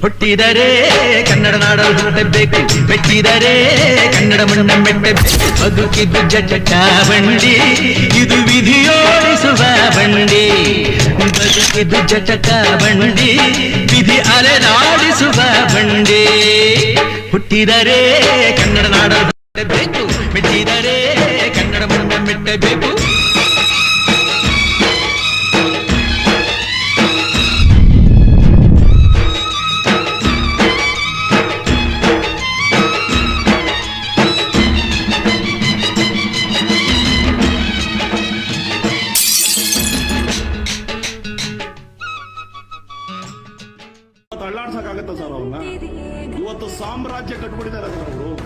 ಹುಟ್ಟಿದರೆ ಕನ್ನಡ ನಾಡಲು ಹುಟ್ಟಬೇಕು, ಮೆಟ್ಟಿದರೆ ಕನ್ನಡ ಮಣ್ಣ ಮೆಟ್ಟಬೇಕು. ಬದುಕಿದ್ದು ಜಟ ಬಂಡಿ, ಇದು ವಿಧಿಯೋಡಿಸುವ ಬಂಡಿ. ಬದುಕಿದ್ದು ಜಟಕ ಬಂಡಿ, ವಿಧಿ ಅಲೆದಾಡಿಸುವ ಬಂಡಿ. ಹುಟ್ಟಿದರೆ ಕನ್ನಡ ನಾಡಲು ಹುಟ್ಟಬೇಕು, ಮೆಟ್ಟಿದರೆ ಕನ್ನಡ ಮಣ್ಣ ಮೆಟ್ಟಬೇಕು. ಅಳ್ಳಾಡ್ಸಕ್ಕಾಗತ್ತ ಸರ್ ಅವ್ರನ್ನ? ಇವತ್ತು ಸಾಮ್ರಾಜ್ಯ ಕಟ್ಬಿಟ್ಟಿದ್ದಾರೆ ಸರ್ ಅವರು.